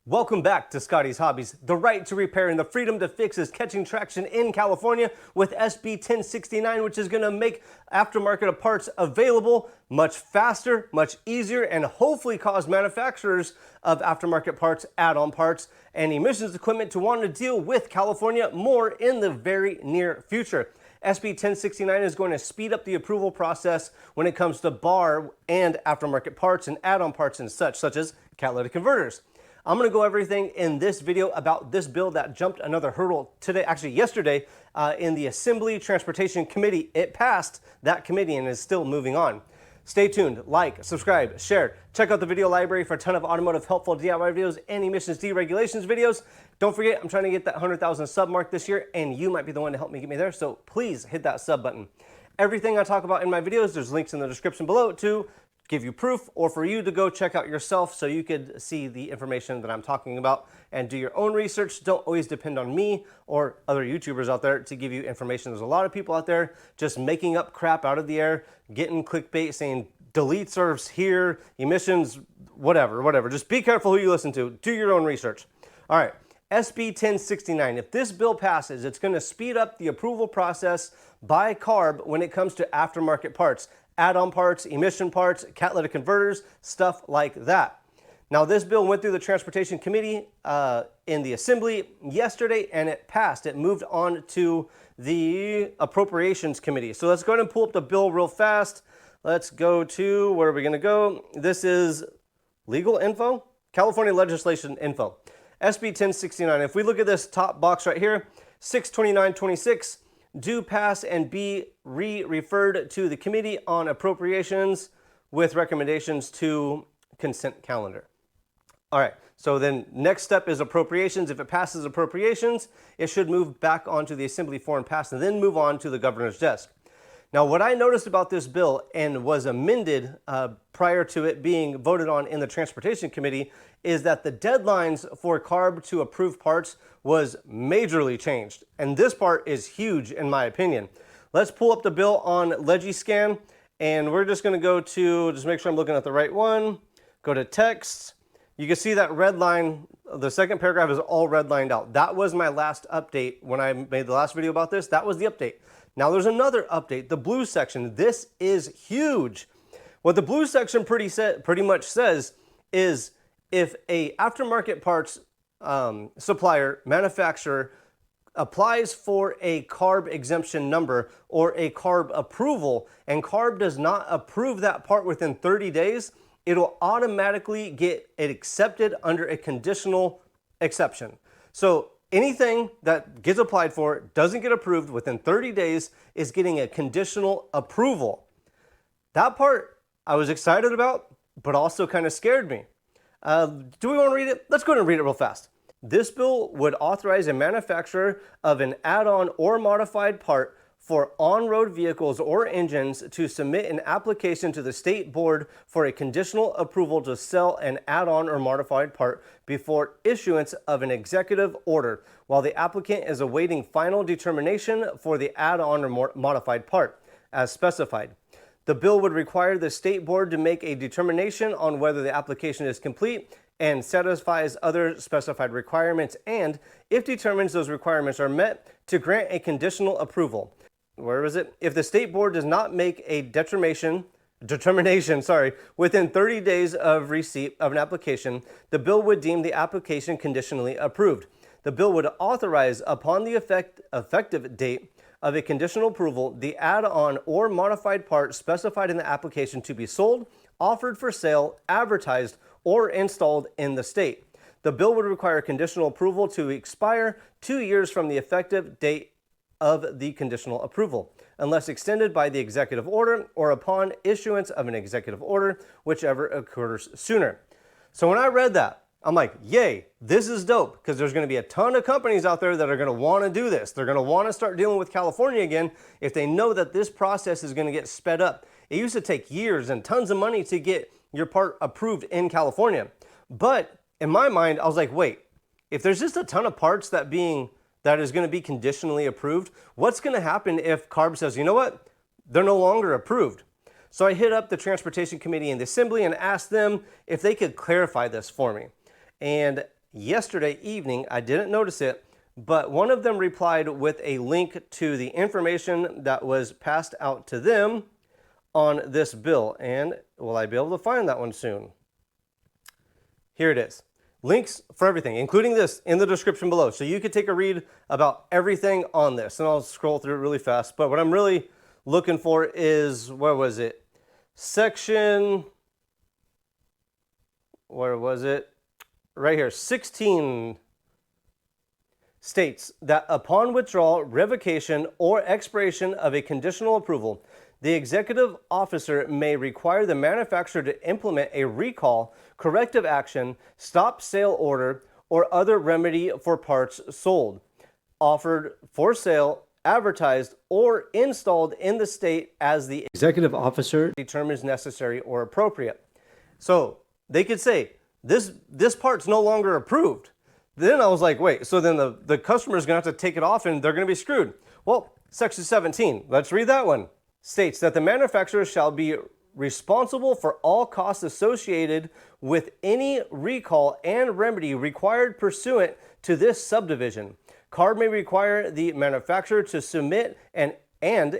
Welcome back to Scotties Hobbies. The right to repair and the freedom to fix is catching traction in California with SB 1069, which is going to make aftermarket parts available much faster, much easier, and hopefully cause manufacturers of aftermarket parts, add-on parts, and emissions equipment to want to deal with California more in the very near future. SB 1069 is going to speed up the approval process when it comes to bar and aftermarket parts and add-on parts and such as catalytic converters. I'm going to go everything in this video about this bill that jumped another hurdle today, actually yesterday, in the Assembly Transportation Committee. It passed that committee and is still moving on. Stay tuned, like, subscribe, share. Check out the video library for a ton of automotive helpful DIY videos and emissions deregulations videos. Don't forget, I'm trying to get that 100,000 sub mark this year, and you might be the one to help me get me there, so please hit that sub button. Everything I talk about in my videos, there's links in the description below to give you proof or for you to go check out yourself so you could see the information that I'm talking about and do your own research. Don't always depend on me or other YouTubers out there to give you information. There's a lot of people out there just making up crap out of the air, getting clickbait saying deletes are here, emissions, whatever. Just be careful who you listen to. Do your own research. All right, SB 1069. If this bill passes, it's going to speed up the approval process by CARB when it comes to aftermarket parts, add-on parts, emission parts, catalytic converters, stuff like that. Now, this bill went through the Transportation Committee in the Assembly yesterday, and it passed. It moved on to the Appropriations Committee. So let's go ahead and pull up the bill real fast. Let's go to, where are we going to go? This is legal info, California legislation info. SB 1069. If we look at this top box right here, 62926, do pass and be referred to the Committee on Appropriations with recommendations to consent calendar. All right, so then next step is appropriations. If it passes appropriations, it should move back onto the Assembly floor and pass and then move on to the governor's desk. Now, what I noticed about this bill and was amended prior to it being voted on in the Transportation Committee is that the deadlines for CARB to approve parts was majorly changed. And this part is huge in my opinion. Let's pull up the bill on Legiscan, and we're just going to go to, just make sure I'm looking at the right one, go to text. You can see that red line, the second paragraph is all redlined out. That was my last update when I made the last video about this. That was the update. Now there's another update, the blue section. This is huge. What the blue section pretty much says is if a aftermarket parts supplier, manufacturer applies for a CARB exemption number or a CARB approval and CARB does not approve that part within 30 days, it'll automatically get it accepted under a conditional exception. So anything that gets applied for, doesn't get approved within 30 days is getting a conditional approval. That part I was excited about, but also kind of scared me. Do we want to read it? Let's go ahead and read it real fast. This bill would authorize a manufacturer of an add-on or modified part for on-road vehicles or engines to submit an application to the state board for a conditional approval to sell an add-on or modified part before issuance of an executive order, while the applicant is awaiting final determination for the add-on or modified part, as specified. The bill would require the state board to make a determination on whether the application is complete and satisfies other specified requirements, and if determines those requirements are met, to grant a conditional approval. Where is it? If the state board does not make a determination within 30 days of receipt of an application, the bill would deem the application conditionally approved. The bill would authorize, upon the effective date of a conditional approval, the add-on or modified part specified in the application to be sold, offered for sale, advertised, or installed in the state. The bill would require conditional approval to expire 2 years from the effective date of the conditional approval, unless extended by the executive order or upon issuance of an executive order, whichever occurs sooner. So when I read that, I'm like, yay, this is dope, because there's going to be a ton of companies out there that are going to want to do this. They're going to want to start dealing with California again if they know that this process is going to get sped up. It used to take years and tons of money to get your part approved in California. But in my mind, I was like, wait, if there's just a ton of parts that is going to be conditionally approved, what's going to happen if CARB says, you know what, they're no longer approved? So I hit up the Transportation Committee in the Assembly and asked them if they could clarify this for me. And yesterday evening. I didn't notice it, but one of them replied with a link to the information that was passed out to them on this bill. And will I be able to find that one soon? Here it is. Links for everything, including this, in the description below. So you could take a read about everything on this. And I'll scroll through it really fast. But what I'm really looking for is, where was it? Section, where was it? Right here, 16 states that upon withdrawal, revocation, or expiration of a conditional approval, the executive officer may require the manufacturer to implement a recall, corrective action, stop sale order, or other remedy for parts sold, offered for sale, advertised, or installed in the state as the executive officer determines necessary or appropriate. So they could say, this part's no longer approved. Then I was like, wait, so then the customer is going to have to take it off and they're going to be screwed. Well, Section 17, let's read that one. States that the manufacturer shall be responsible for all costs associated with any recall and remedy required pursuant to this subdivision. CARB may require the manufacturer to submit and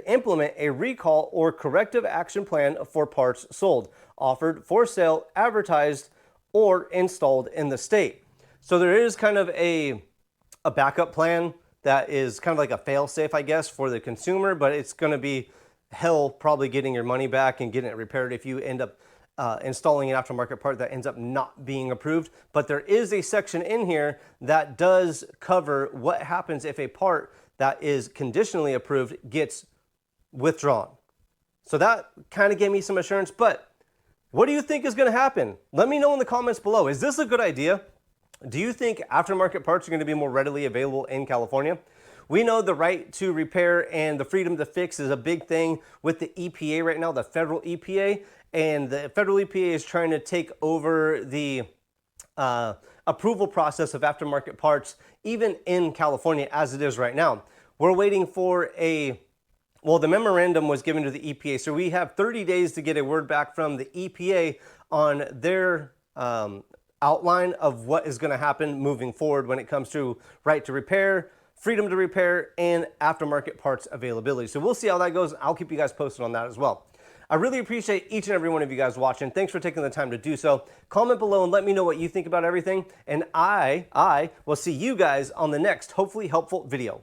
implement a recall or corrective action plan for parts sold, offered for sale, advertised, or installed in the state. So there is kind of a backup plan that is kind of like a fail-safe, I guess, for the consumer, but it's going to be hell probably getting your money back and getting it repaired if you end up installing an aftermarket part that ends up not being approved. But there is a section in here that does cover what happens if a part that is conditionally approved gets withdrawn. So that kind of gave me some assurance, but what do you think is going to happen? Let me know in the comments below. Is this a good idea? Do you think aftermarket parts are going to be more readily available in California? We know the right to repair and the freedom to fix is a big thing with the EPA right now, the federal EPA, and the federal EPA is trying to take over the approval process of aftermarket parts, even in California as it is right now. We're waiting for well, the memorandum was given to the EPA, so we have 30 days to get a word back from the EPA on their outline of what is going to happen moving forward when it comes to right to repair, freedom to repair, and aftermarket parts availability. So we'll see how that goes. I'll keep you guys posted on that as well. I really appreciate each and every one of you guys watching. Thanks for taking the time to do so. Comment below and let me know what you think about everything. And I will see you guys on the next hopefully helpful video.